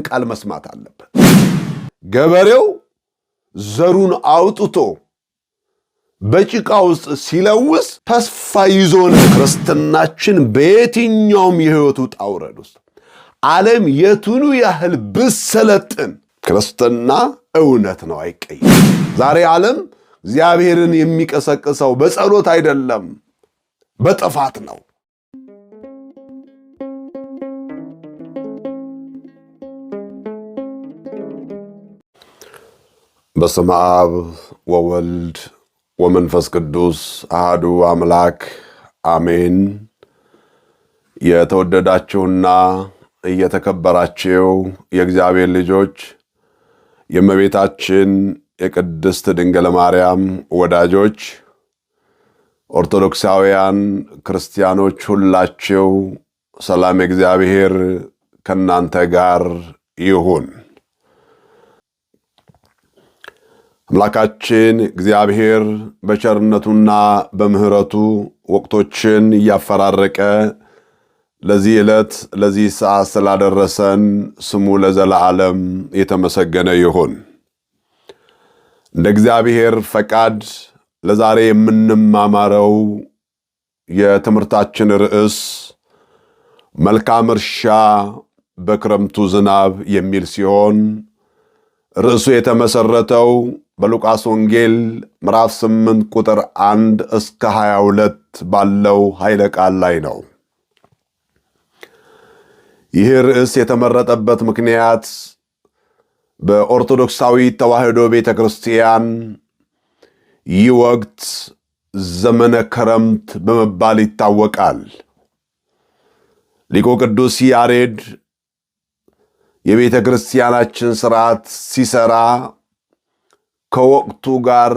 ቃል መስማት አለበት። ገበሬው ዘሩን አውጥቶ በጭቃ ውስጥ ሲለውስ ተስፋ ይዞ ነው። ክርስትናችን በየትኛውም የህይወቱ ውጣ ውረድ ውስጥ ዓለም የቱኑ ያህል ብሰለጥን ክርስትና እውነት ነው፣ አይቀየም። ዛሬ ዓለም እግዚአብሔርን የሚቀሰቅሰው በጸሎት አይደለም፣ በጥፋት ነው። በስመ አብ ወወልድ ወመንፈስ ቅዱስ አሐዱ አምላክ አሜን። የተወደዳችሁና የተከበራችሁ የእግዚአብሔር ልጆች፣ የእመቤታችን የቅድስት ድንግል ማርያም ወዳጆች፣ ኦርቶዶክሳውያን ክርስቲያኖች ሁላችሁ ሰላም እግዚአብሔር ከናንተ ጋር ይሁን። አምላካችን እግዚአብሔር በቸርነቱና በምህረቱ ወቅቶችን እያፈራረቀ ለዚህ ዕለት ለዚህ ሰዓት ስላደረሰን ስሙ ለዘላለም የተመሰገነ ይሁን። እንደ እግዚአብሔር ፈቃድ ለዛሬ የምንማማረው የትምህርታችን ርዕስ መልካም እርሻ በክረምቱ ዝናብ የሚል ሲሆን ርዕሱ የተመሰረተው በሉቃስ ወንጌል ምዕራፍ 8 ቁጥር 1 እስከ 22 ባለው ኃይለ ቃል ላይ ነው። ይህ ርዕስ የተመረጠበት ምክንያት በኦርቶዶክሳዊ ተዋሕዶ ቤተክርስቲያን ይህ ወቅት ዘመነ ክረምት በመባል ይታወቃል። ሊቁ ቅዱስ ያሬድ የቤተ ክርስቲያናችን ሥርዓት ሲሰራ ከወቅቱ ጋር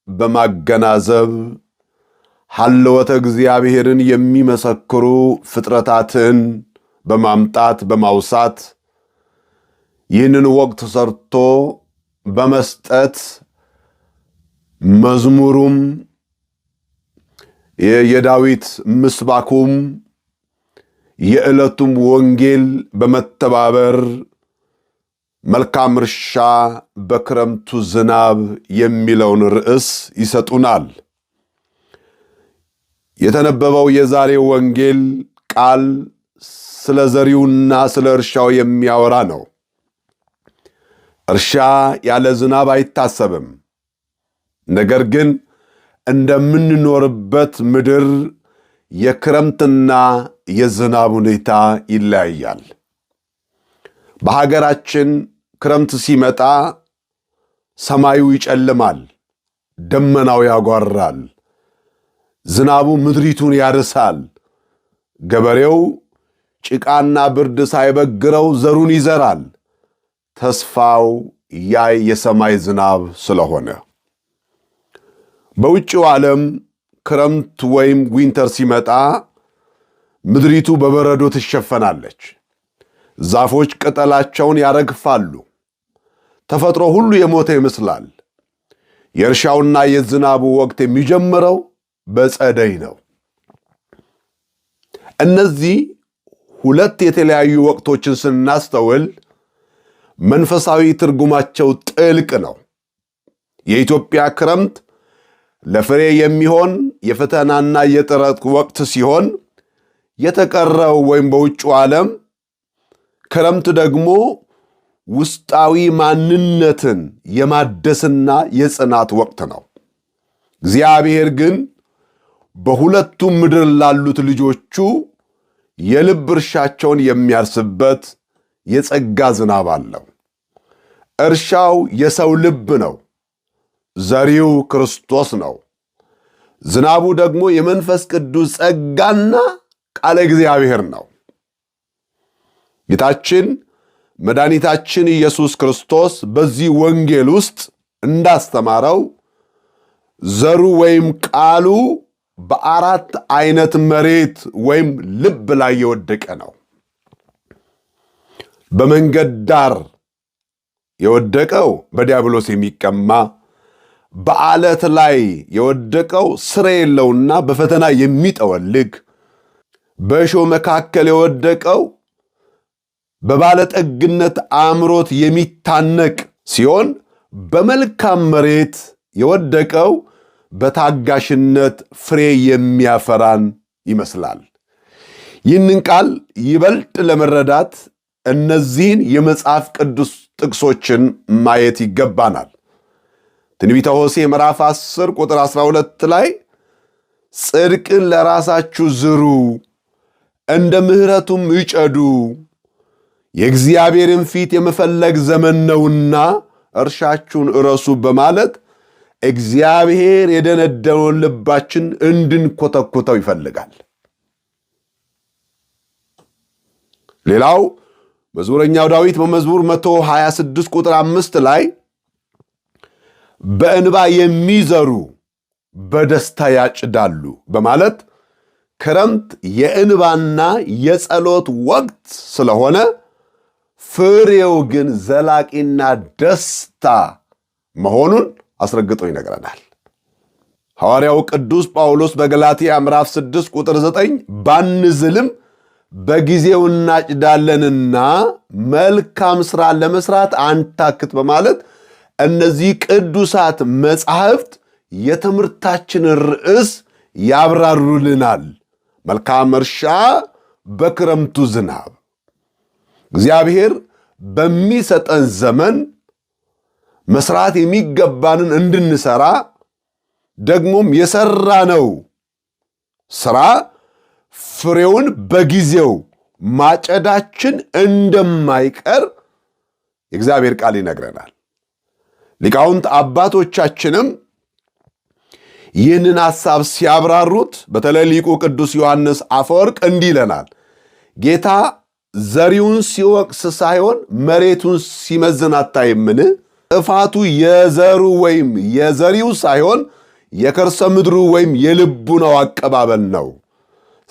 በማገናዘብ ሐልወተ እግዚአብሔርን የሚመሰክሩ ፍጥረታትን በማምጣት በማውሳት ይህንን ወቅት ሰርቶ በመስጠት መዝሙሩም የዳዊት ምስባኩም የዕለቱም ወንጌል በመተባበር መልካም እርሻ በክረምቱ ዝናብ የሚለውን ርዕስ ይሰጡናል። የተነበበው የዛሬው ወንጌል ቃል ስለ ዘሪውና ስለ እርሻው የሚያወራ ነው። እርሻ ያለ ዝናብ አይታሰብም። ነገር ግን እንደምንኖርበት ምድር የክረምትና የዝናብ ሁኔታ ይለያያል። በሀገራችን ክረምት ሲመጣ ሰማዩ ይጨልማል፣ ደመናው ያጓራል፣ ዝናቡ ምድሪቱን ያርሳል። ገበሬው ጭቃና ብርድ ሳይበግረው ዘሩን ይዘራል፣ ተስፋው ያ የሰማይ ዝናብ ስለሆነ። በውጭው ዓለም ክረምት ወይም ዊንተር ሲመጣ ምድሪቱ በበረዶ ትሸፈናለች። ዛፎች ቅጠላቸውን ያረግፋሉ። ተፈጥሮ ሁሉ የሞተ ይመስላል። የእርሻውና የዝናቡ ወቅት የሚጀምረው በጸደይ ነው። እነዚህ ሁለት የተለያዩ ወቅቶችን ስናስተውል መንፈሳዊ ትርጉማቸው ጥልቅ ነው። የኢትዮጵያ ክረምት ለፍሬ የሚሆን የፈተናና የጥረት ወቅት ሲሆን የተቀረው ወይም በውጭው ዓለም ክረምት ደግሞ ውስጣዊ ማንነትን የማደስና የጽናት ወቅት ነው። እግዚአብሔር ግን በሁለቱም ምድር ላሉት ልጆቹ የልብ እርሻቸውን የሚያርስበት የጸጋ ዝናብ አለው። እርሻው የሰው ልብ ነው። ዘሪው ክርስቶስ ነው። ዝናቡ ደግሞ የመንፈስ ቅዱስ ጸጋና ቃለ እግዚአብሔር ነው። ጌታችን መድኃኒታችን ኢየሱስ ክርስቶስ በዚህ ወንጌል ውስጥ እንዳስተማረው ዘሩ ወይም ቃሉ በአራት አይነት መሬት ወይም ልብ ላይ የወደቀ ነው። በመንገድ ዳር የወደቀው በዲያብሎስ የሚቀማ፣ በዓለት ላይ የወደቀው ስር የለውና በፈተና የሚጠወልግ፣ በእሾህ መካከል የወደቀው በባለጠግነት አምሮት የሚታነቅ ሲሆን በመልካም መሬት የወደቀው በታጋሽነት ፍሬ የሚያፈራን ይመስላል። ይህንን ቃል ይበልጥ ለመረዳት እነዚህን የመጽሐፍ ቅዱስ ጥቅሶችን ማየት ይገባናል። ትንቢተ ሆሴዕ ምዕራፍ 10 ቁጥር 12 ላይ ጽድቅን ለራሳችሁ ዝሩ፣ እንደ ምሕረቱም እጨዱ፣ የእግዚአብሔርን ፊት የመፈለግ ዘመን ነውና እርሻችሁን እረሱ በማለት እግዚአብሔር የደነደነውን ልባችን እንድንኮተኩተው ይፈልጋል። ሌላው መዝሙረኛው ዳዊት በመዝሙር 126 ቁጥር 5 ላይ በእንባ የሚዘሩ በደስታ ያጭዳሉ በማለት ክረምት የእንባና የጸሎት ወቅት ስለሆነ ፍሬው ግን ዘላቂና ደስታ መሆኑን አስረግጦ ይነግረናል። ሐዋርያው ቅዱስ ጳውሎስ በገላትያ ምዕራፍ 6 ቁጥር 9 ባንዝልም በጊዜው እናጭዳለንና መልካም ሥራ ለመስራት አንታክት በማለት እነዚህ ቅዱሳት መጻሕፍት የትምህርታችንን ርዕስ ያብራሩልናል። መልካም እርሻ በክረምቱ ዝናብ። እግዚአብሔር በሚሰጠን ዘመን መስራት የሚገባንን እንድንሰራ ደግሞም የሰራነው ሥራ ፍሬውን በጊዜው ማጨዳችን እንደማይቀር የእግዚአብሔር ቃል ይነግረናል። ሊቃውንት አባቶቻችንም ይህንን ሐሳብ ሲያብራሩት በተለይ ሊቁ ቅዱስ ዮሐንስ አፈወርቅ እንዲህ ይለናል። ጌታ ዘሪውን ሲወቅስ ሳይሆን መሬቱን ሲመዝን አታይምን? ጥፋቱ የዘሩ ወይም የዘሪው ሳይሆን የከርሰ ምድሩ ወይም የልቡናው አቀባበል ነው።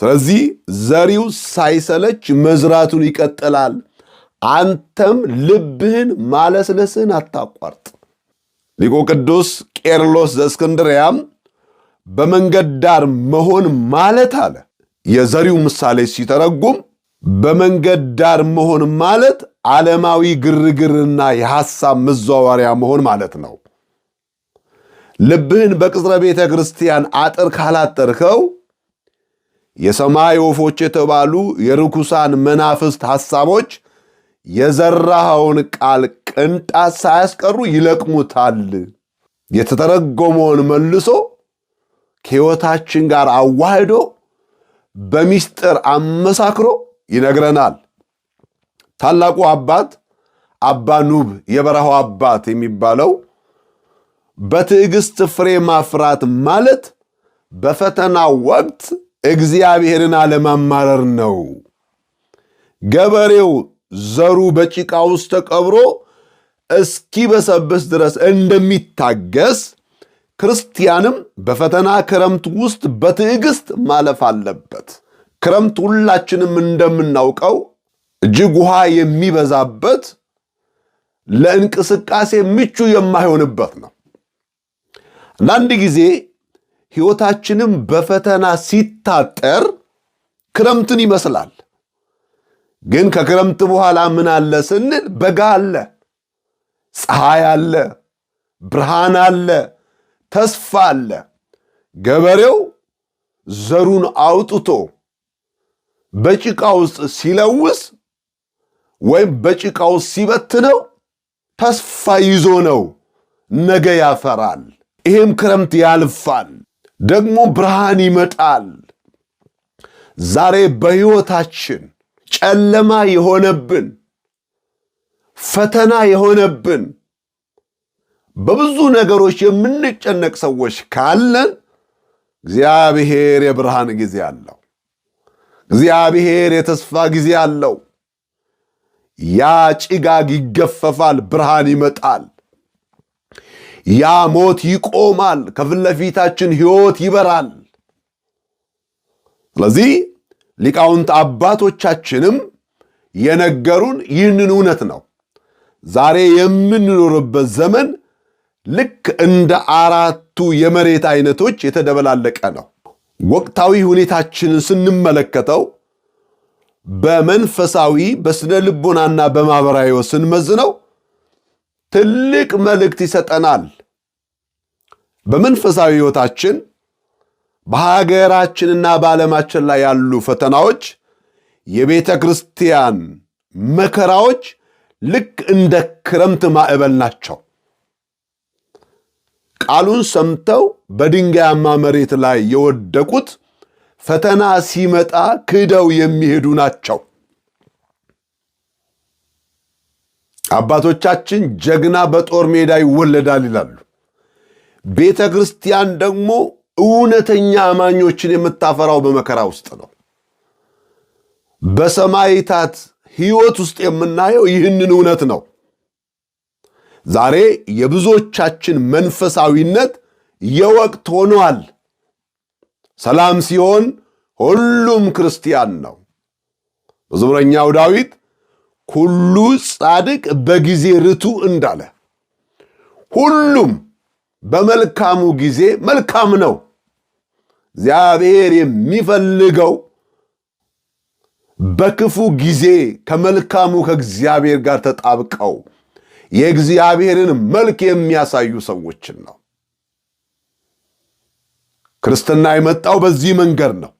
ስለዚህ ዘሪው ሳይሰለች መዝራቱን ይቀጥላል። አንተም ልብህን ማለስለስን አታቋርጥ። ሊቁ ቅዱስ ቄርሎስ ዘእስክንድርያም በመንገድ ዳር መሆን ማለት አለ የዘሪው ምሳሌ ሲተረጉም በመንገድ ዳር መሆን ማለት ዓለማዊ ግርግርና የሐሳብ መዘዋወሪያ መሆን ማለት ነው። ልብህን በቅጽረ ቤተ ክርስቲያን አጥር ካላጠርከው የሰማይ ወፎች የተባሉ የርኩሳን መናፍስት ሐሳቦች የዘራኸውን ቃል ቅንጣት ሳያስቀሩ ይለቅሙታል። የተተረጎመውን መልሶ ከሕይወታችን ጋር አዋህዶ በሚስጥር አመሳክሮ ይነግረናል። ታላቁ አባት አባ ኑብ የበረሃው አባት የሚባለው በትዕግስት ፍሬ ማፍራት ማለት በፈተና ወቅት እግዚአብሔርን አለማማረር ነው። ገበሬው ዘሩ በጭቃ ውስጥ ተቀብሮ እስኪበሰብስ ድረስ እንደሚታገስ ክርስቲያንም በፈተና ክረምት ውስጥ በትዕግስት ማለፍ አለበት። ክረምት ሁላችንም እንደምናውቀው እጅግ ውሃ የሚበዛበት ለእንቅስቃሴ ምቹ የማይሆንበት ነው። አንዳንድ ጊዜ ሕይወታችንም በፈተና ሲታጠር ክረምትን ይመስላል። ግን ከክረምት በኋላ ምን አለ ስንል በጋ አለ፣ ፀሐይ አለ፣ ብርሃን አለ፣ ተስፋ አለ። ገበሬው ዘሩን አውጥቶ በጭቃ ውስጥ ሲለውስ ወይም በጭቃ ውስጥ ሲበትነው ተስፋ ይዞ ነው። ነገ ያፈራል። ይሄም ክረምት ያልፋል፣ ደግሞ ብርሃን ይመጣል። ዛሬ በሕይወታችን ጨለማ የሆነብን ፈተና የሆነብን በብዙ ነገሮች የምንጨነቅ ሰዎች ካለን እግዚአብሔር የብርሃን ጊዜ አለው። እግዚአብሔር የተስፋ ጊዜ አለው። ያ ጭጋግ ይገፈፋል፣ ብርሃን ይመጣል። ያ ሞት ይቆማል፣ ከፊት ለፊታችን ሕይወት ይበራል። ስለዚህ ሊቃውንት አባቶቻችንም የነገሩን ይህንን እውነት ነው። ዛሬ የምንኖርበት ዘመን ልክ እንደ አራቱ የመሬት አይነቶች የተደበላለቀ ነው። ወቅታዊ ሁኔታችንን ስንመለከተው በመንፈሳዊ በስነ ልቦናና በማህበራዊ ስንመዝነው ትልቅ መልእክት ይሰጠናል። በመንፈሳዊ ሕይወታችን በሀገራችንና በዓለማችን ላይ ያሉ ፈተናዎች፣ የቤተ ክርስቲያን መከራዎች ልክ እንደ ክረምት ማዕበል ናቸው። ቃሉን ሰምተው በድንጋያማ መሬት ላይ የወደቁት ፈተና ሲመጣ ክደው የሚሄዱ ናቸው። አባቶቻችን ጀግና በጦር ሜዳ ይወለዳል ይላሉ። ቤተ ክርስቲያን ደግሞ እውነተኛ አማኞችን የምታፈራው በመከራ ውስጥ ነው። በሰማዕታት ሕይወት ውስጥ የምናየው ይህንን እውነት ነው። ዛሬ የብዙዎቻችን መንፈሳዊነት የወቅት ሆኗል። ሰላም ሲሆን ሁሉም ክርስቲያን ነው። መዝሙረኛው ዳዊት ሁሉ ጻድቅ በጊዜ ርቱዕ እንዳለ ሁሉም በመልካሙ ጊዜ መልካም ነው። እግዚአብሔር የሚፈልገው በክፉ ጊዜ ከመልካሙ ከእግዚአብሔር ጋር ተጣብቀው የእግዚአብሔርን መልክ የሚያሳዩ ሰዎችን ነው። ክርስትና የመጣው በዚህ መንገድ ነው።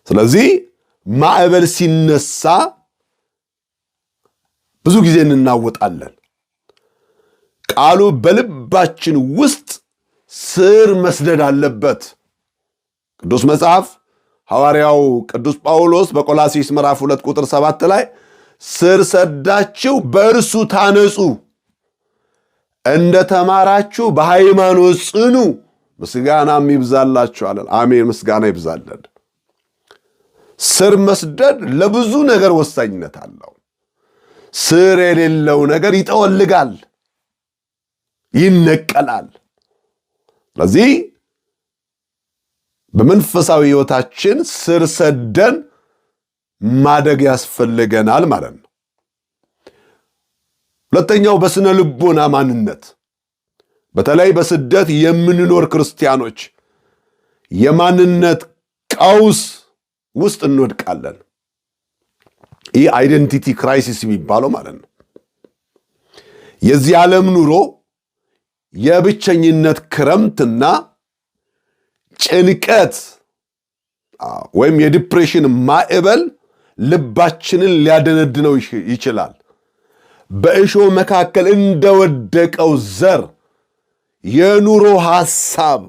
ስለዚህ ማዕበል ሲነሳ ብዙ ጊዜ እንናወጣለን። ቃሉ በልባችን ውስጥ ስር መስደድ አለበት። ቅዱስ መጽሐፍ ሐዋርያው ቅዱስ ጳውሎስ በቆላስይስ ምዕራፍ 2 ቁጥር 7 ላይ ስር ሰዳችሁ በእርሱ ታነጹ፣ እንደ ተማራችሁ በሃይማኖት ጽኑ፣ ምስጋናም ይብዛላችኋል። አሜን፣ ምስጋና ይብዛልን። ስር መስደድ ለብዙ ነገር ወሳኝነት አለው። ስር የሌለው ነገር ይጠወልጋል፣ ይነቀላል። ስለዚህ በመንፈሳዊ ሕይወታችን ስር ሰደን ማደግ ያስፈልገናል ማለት ነው። ሁለተኛው በስነ ልቦና ማንነት፣ በተለይ በስደት የምንኖር ክርስቲያኖች የማንነት ቀውስ ውስጥ እንወድቃለን። ይህ አይደንቲቲ ክራይሲስ የሚባለው ማለት ነው። የዚህ ዓለም ኑሮ የብቸኝነት ክረምትና ጭንቀት ወይም የዲፕሬሽን ማዕበል ልባችንን ሊያደነድነው ይችላል። በእሾህ መካከል እንደወደቀው ዘር የኑሮ ሐሳብ፣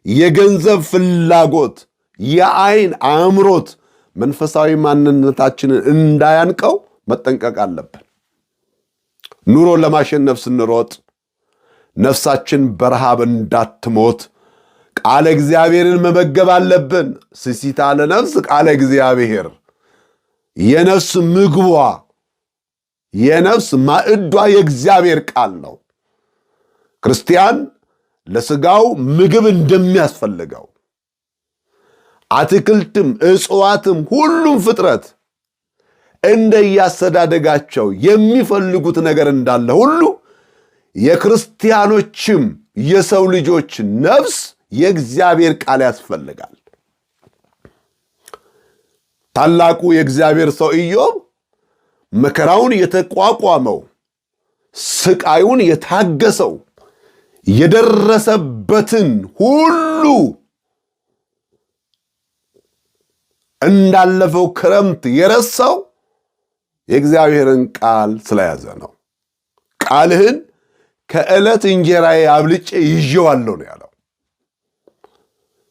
የገንዘብ ፍላጎት፣ የዓይን አምሮት መንፈሳዊ ማንነታችንን እንዳያንቀው መጠንቀቅ አለብን። ኑሮን ለማሸነፍ ስንሮጥ ነፍሳችን በረሃብ እንዳትሞት ቃለ እግዚአብሔርን መመገብ አለብን። ስሲታ ለነፍስ ቃለ እግዚአብሔር የነፍስ ምግቧ የነፍስ ማዕዷ የእግዚአብሔር ቃል ነው። ክርስቲያን ለሥጋው ምግብ እንደሚያስፈልገው አትክልትም እጽዋትም ሁሉም ፍጥረት እንደያስተዳደጋቸው የሚፈልጉት ነገር እንዳለ ሁሉ የክርስቲያኖችም የሰው ልጆች ነፍስ የእግዚአብሔር ቃል ያስፈልጋል። ታላቁ የእግዚአብሔር ሰው ኢዮብ መከራውን የተቋቋመው ስቃዩን የታገሰው የደረሰበትን ሁሉ እንዳለፈው ክረምት የረሳው የእግዚአብሔርን ቃል ስለያዘ ነው። ቃልህን ከዕለት እንጀራዬ አብልጬ ይዤዋለሁ ነው ያለው።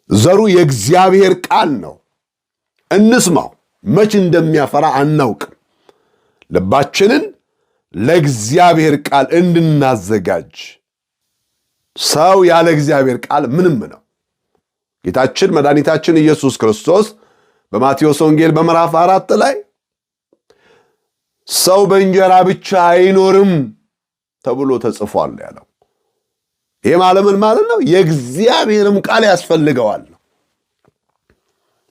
ዘሩ የእግዚአብሔር ቃል ነው። እንስማው። መች እንደሚያፈራ አናውቅም። ልባችንን ለእግዚአብሔር ቃል እንድናዘጋጅ። ሰው ያለ እግዚአብሔር ቃል ምንም ነው። ጌታችን መድኃኒታችን ኢየሱስ ክርስቶስ በማቴዎስ ወንጌል በምዕራፍ 4 ላይ ሰው በእንጀራ ብቻ አይኖርም ተብሎ ተጽፏል ያለው። ይህ ምን ማለት ነው? የእግዚአብሔርም ቃል ያስፈልገዋል።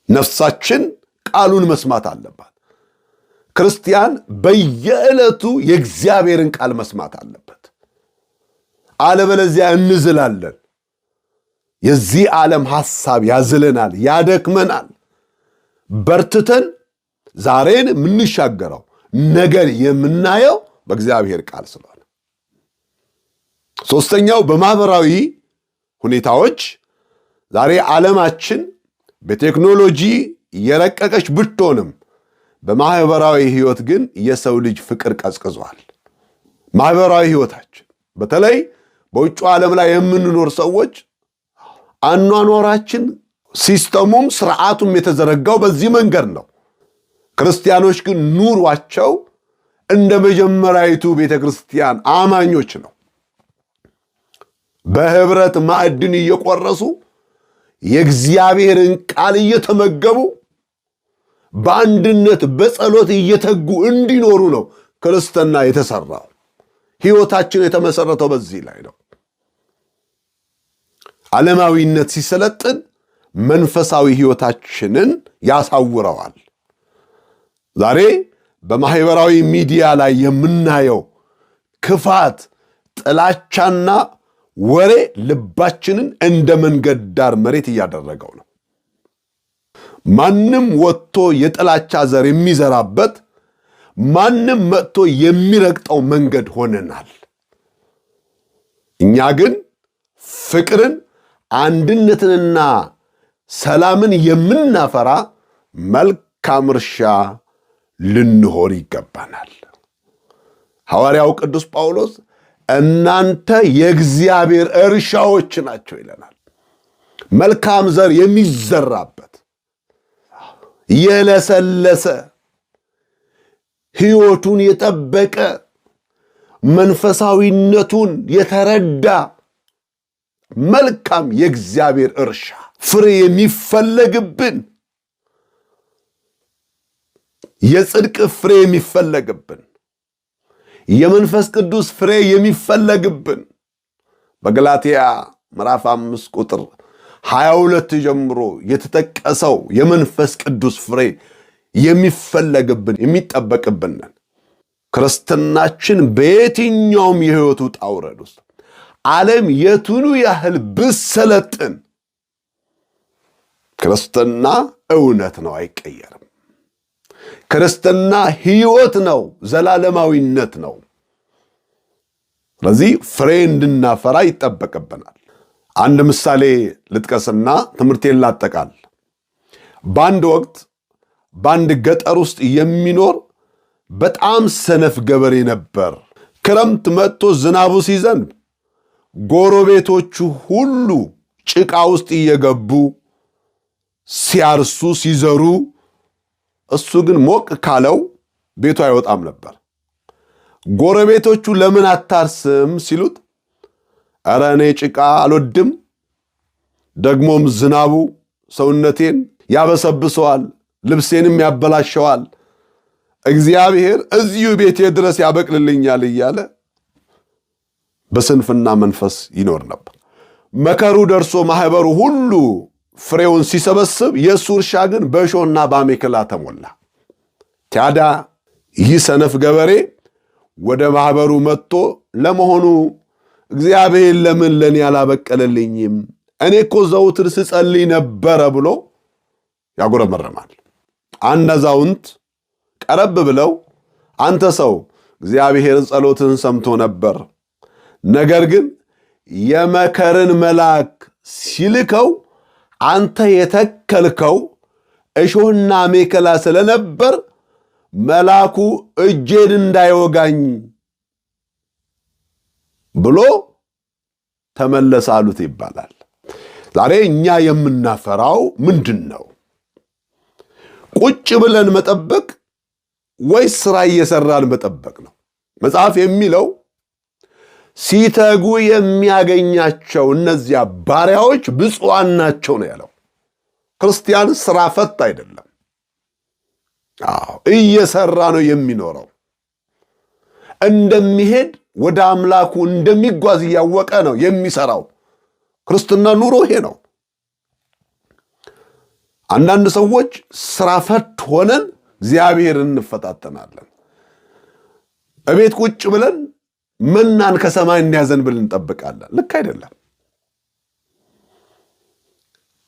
ነፍሳችን ቃሉን መስማት አለባት። ክርስቲያን በየዕለቱ የእግዚአብሔርን ቃል መስማት አለበት። አለበለዚያ እንዝላለን። የዚህ ዓለም ሐሳብ ያዝለናል፣ ያደክመናል። በርትተን ዛሬን የምንሻገረው ነገር የምናየው በእግዚአብሔር ቃል ስለሆነ። ሶስተኛው በማህበራዊ ሁኔታዎች ዛሬ ዓለማችን በቴክኖሎጂ የረቀቀች ብትሆንም በማህበራዊ ህይወት ግን የሰው ልጅ ፍቅር ቀዝቅዟል። ማህበራዊ ህይወታችን በተለይ በውጭ ዓለም ላይ የምንኖር ሰዎች አኗኗራችን ሲስተሙም ስርዓቱም የተዘረጋው በዚህ መንገድ ነው። ክርስቲያኖች ግን ኑሯቸው እንደ መጀመሪያይቱ ቤተክርስቲያን አማኞች ነው። በህብረት ማዕድን እየቆረሱ የእግዚአብሔርን ቃል እየተመገቡ በአንድነት በጸሎት እየተጉ እንዲኖሩ ነው ክርስትና የተሰራው። ህይወታችን የተመሰረተው በዚህ ላይ ነው። ዓለማዊነት ሲሰለጥን መንፈሳዊ ህይወታችንን ያሳውረዋል። ዛሬ በማህበራዊ ሚዲያ ላይ የምናየው ክፋት፣ ጥላቻና ወሬ ልባችንን እንደ መንገድ ዳር መሬት እያደረገው ነው። ማንም ወጥቶ የጥላቻ ዘር የሚዘራበት፣ ማንም መጥቶ የሚረግጠው መንገድ ሆነናል። እኛ ግን ፍቅርን፣ አንድነትንና ሰላምን የምናፈራ መልካም እርሻ ልንሆን ይገባናል። ሐዋርያው ቅዱስ ጳውሎስ እናንተ የእግዚአብሔር እርሻዎች ናቸው ይለናል። መልካም ዘር የሚዘራበት የለሰለሰ ሕይወቱን የጠበቀ መንፈሳዊነቱን የተረዳ መልካም የእግዚአብሔር እርሻ ፍሬ የሚፈለግብን፣ የጽድቅ ፍሬ የሚፈለግብን፣ የመንፈስ ቅዱስ ፍሬ የሚፈለግብን በገላትያ ምዕራፍ 5 ቁጥር 22 ጀምሮ የተጠቀሰው የመንፈስ ቅዱስ ፍሬ የሚፈለግብን የሚጠበቅብን። ክርስትናችን በየትኛውም የሕይወቱ ውጣ ውረድ ውስጥ ዓለም የቱኑ ያህል ብሰለጥን ክርስትና እውነት ነው፣ አይቀየርም። ክርስትና ሕይወት ነው፣ ዘላለማዊነት ነው። ስለዚህ ፍሬ እንድናፈራ ይጠበቅብናል። አንድ ምሳሌ ልጥቀስና ትምህርቴን ላጠቃል። በአንድ ወቅት በአንድ ገጠር ውስጥ የሚኖር በጣም ሰነፍ ገበሬ ነበር። ክረምት መጥቶ ዝናቡ ሲዘንብ ጎረቤቶቹ ሁሉ ጭቃ ውስጥ እየገቡ ሲያርሱ ሲዘሩ፣ እሱ ግን ሞቅ ካለው ቤቱ አይወጣም ነበር። ጎረቤቶቹ ለምን አታርስም ሲሉት፣ ኧረ እኔ ጭቃ አልወድም፣ ደግሞም ዝናቡ ሰውነቴን ያበሰብሰዋል፣ ልብሴንም ያበላሸዋል፣ እግዚአብሔር እዚሁ ቤቴ ድረስ ያበቅልልኛል እያለ በስንፍና መንፈስ ይኖር ነበር። መከሩ ደርሶ ማህበሩ ሁሉ ፍሬውን ሲሰበስብ የእሱ እርሻ ግን በእሾህና በአሜከላ ተሞላ። ታዲያ ይህ ሰነፍ ገበሬ ወደ ማህበሩ መጥቶ ለመሆኑ እግዚአብሔር ለምን ለኔ ያላበቀለልኝም? እኔ እኮ ዘውትር ስጸልይ ነበረ ብሎ ያጎረመረማል። አንድ አዛውንት ቀረብ ብለው አንተ ሰው እግዚአብሔር ጸሎትን ሰምቶ ነበር፣ ነገር ግን የመከርን መልአክ ሲልከው አንተ የተከልከው እሾህና አሜከላ ስለነበር መልአኩ እጄን እንዳይወጋኝ ብሎ ተመለሰ አሉት ይባላል። ዛሬ እኛ የምናፈራው ምንድን ነው? ቁጭ ብለን መጠበቅ ወይስ ስራ እየሰራን መጠበቅ ነው? መጽሐፍ የሚለው ሲተጉ የሚያገኛቸው እነዚያ ባሪያዎች ብፁዓን ናቸው ነው ያለው። ክርስቲያን ስራ ፈት አይደለም። እየሰራ ነው የሚኖረው። እንደሚሄድ ወደ አምላኩ እንደሚጓዝ እያወቀ ነው የሚሰራው። ክርስትና ኑሮ ይሄ ነው። አንዳንድ ሰዎች ስራ ፈት ሆነን እግዚአብሔርን እንፈታተናለን። እቤት ቁጭ ብለን መናን ከሰማይ እንዲያዘንብልን እንጠብቃለን። ልክ አይደለም።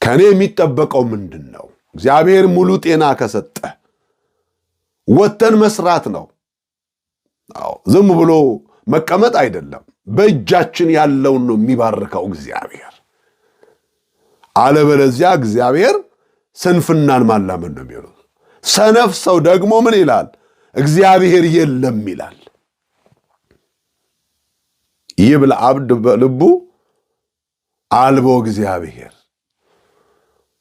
ከኔ የሚጠበቀው ምንድን ነው? እግዚአብሔር ሙሉ ጤና ከሰጠ፣ ወተን መስራት ነው። ዝም ብሎ መቀመጥ አይደለም። በእጃችን ያለውን ነው የሚባርከው እግዚአብሔር። አለበለዚያ እግዚአብሔር ስንፍናን ማላመን ነው የሚሆነው። ሰነፍ ሰው ደግሞ ምን ይላል? እግዚአብሔር የለም ይላል። ይብል አብድ በልቡ አልቦ እግዚአብሔር፣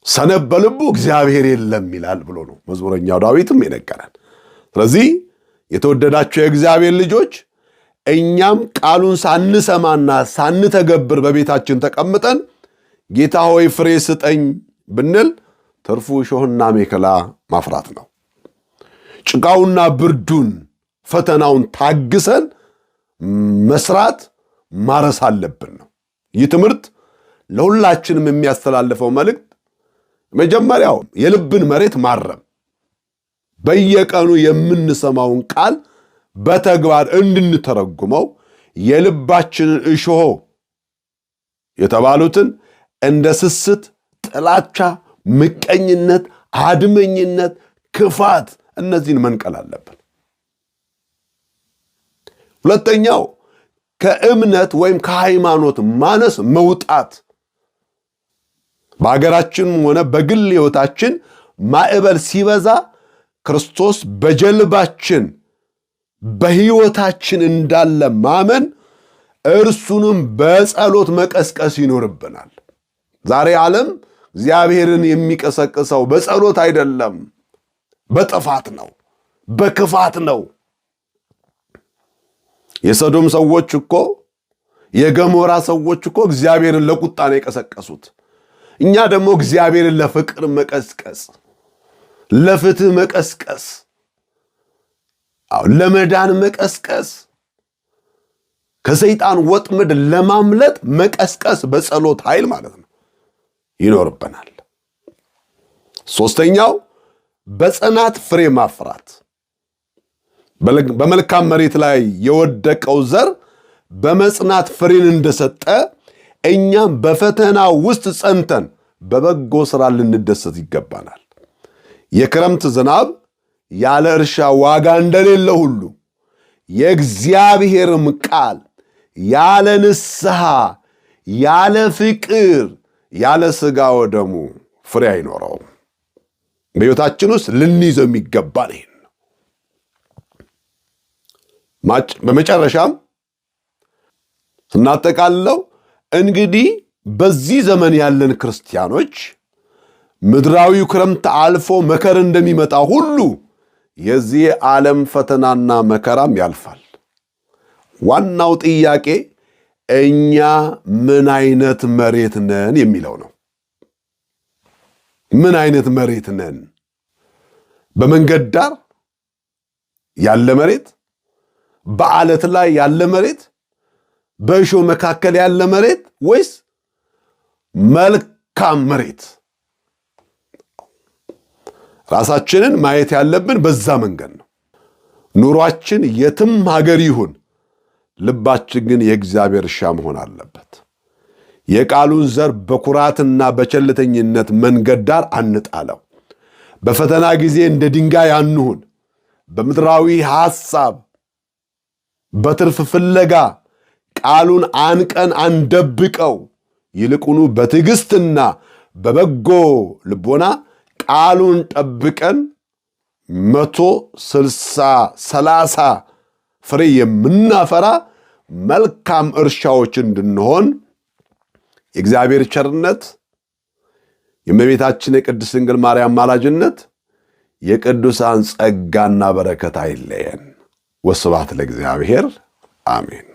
ሰነፍ በልቡ እግዚአብሔር የለም ይላል ብሎ ነው መዝሙረኛው ዳዊትም የነገረን። ስለዚህ የተወደዳችሁ የእግዚአብሔር ልጆች እኛም ቃሉን ሳንሰማና ሳንተገብር በቤታችን ተቀምጠን ጌታ ሆይ ፍሬ ስጠኝ ብንል ትርፉ እሾህና አሜከላ ማፍራት ነው። ጭቃውና ብርዱን ፈተናውን ታግሰን መስራት ማረስ አለብን ነው። ይህ ትምህርት ለሁላችንም የሚያስተላልፈው መልእክት መጀመሪያው የልብን መሬት ማረም፣ በየቀኑ የምንሰማውን ቃል በተግባር እንድንተረጉመው የልባችንን እሾህ የተባሉትን እንደ ስስት፣ ጥላቻ፣ ምቀኝነት፣ አድመኝነት፣ ክፋት እነዚህን መንቀል አለብን። ሁለተኛው ከእምነት ወይም ከሃይማኖት ማነስ መውጣት። በአገራችንም ሆነ በግል ሕይወታችን ማዕበል ሲበዛ ክርስቶስ በጀልባችን በሕይወታችን እንዳለ ማመን፣ እርሱንም በጸሎት መቀስቀስ ይኖርብናል። ዛሬ ዓለም እግዚአብሔርን የሚቀሰቅሰው በጸሎት አይደለም፣ በጥፋት ነው፣ በክፋት ነው። የሰዶም ሰዎች እኮ የገሞራ ሰዎች እኮ እግዚአብሔርን ለቁጣ ነው የቀሰቀሱት። እኛ ደግሞ እግዚአብሔርን ለፍቅር መቀስቀስ፣ ለፍትህ መቀስቀስ፣ ለመዳን መቀስቀስ፣ ከሰይጣን ወጥመድ ለማምለጥ መቀስቀስ በጸሎት ኃይል ማለት ነው ይኖርብናል። ሶስተኛው በጽናት ፍሬ ማፍራት። በመልካም መሬት ላይ የወደቀው ዘር በመጽናት ፍሬን እንደሰጠ እኛም በፈተና ውስጥ ጸንተን በበጎ ሥራ ልንደሰት ይገባናል። የክረምት ዝናብ ያለ እርሻ ዋጋ እንደሌለ ሁሉ የእግዚአብሔርም ቃል ያለ ንስሐ፣ ያለ ፍቅር፣ ያለ ሥጋ ወደሙ ፍሬ አይኖረውም። በሕይወታችን ውስጥ ልንይዘው የሚገባን ይሄን ነው። በመጨረሻም ስናጠቃልለው እንግዲህ በዚህ ዘመን ያለን ክርስቲያኖች ምድራዊው ክረምት አልፎ መከር እንደሚመጣ ሁሉ የዚህ ዓለም ፈተናና መከራም ያልፋል። ዋናው ጥያቄ እኛ ምን አይነት መሬት ነን የሚለው ነው። ምን አይነት መሬት ነን? በመንገድ ዳር ያለ መሬት፣ በዓለት ላይ ያለ መሬት፣ በእሾህ መካከል ያለ መሬት ወይስ መልካም መሬት? ራሳችንን ማየት ያለብን በዛ መንገድ ነው። ኑሯችን የትም ሀገር ይሁን ልባችን ግን የእግዚአብሔር እርሻ መሆን አለበት። የቃሉን ዘር በኩራትና በቸልተኝነት መንገድ ዳር አንጣለው። በፈተና ጊዜ እንደ ድንጋይ አንሁን። በምድራዊ ሐሳብ በትርፍ ፍለጋ ቃሉን አንቀን አንደብቀው። ይልቁኑ በትዕግስትና በበጎ ልቦና ቃሉን ጠብቀን 160 30 ፍሬ የምናፈራ መልካም እርሻዎች እንድንሆን የእግዚአብሔር ቸርነት፣ የእመቤታችን የቅድስት ድንግል ማርያም ማላጅነት፣ የቅዱሳን ጸጋና በረከት አይለየን። ወስብሐት ለእግዚአብሔር አሜን።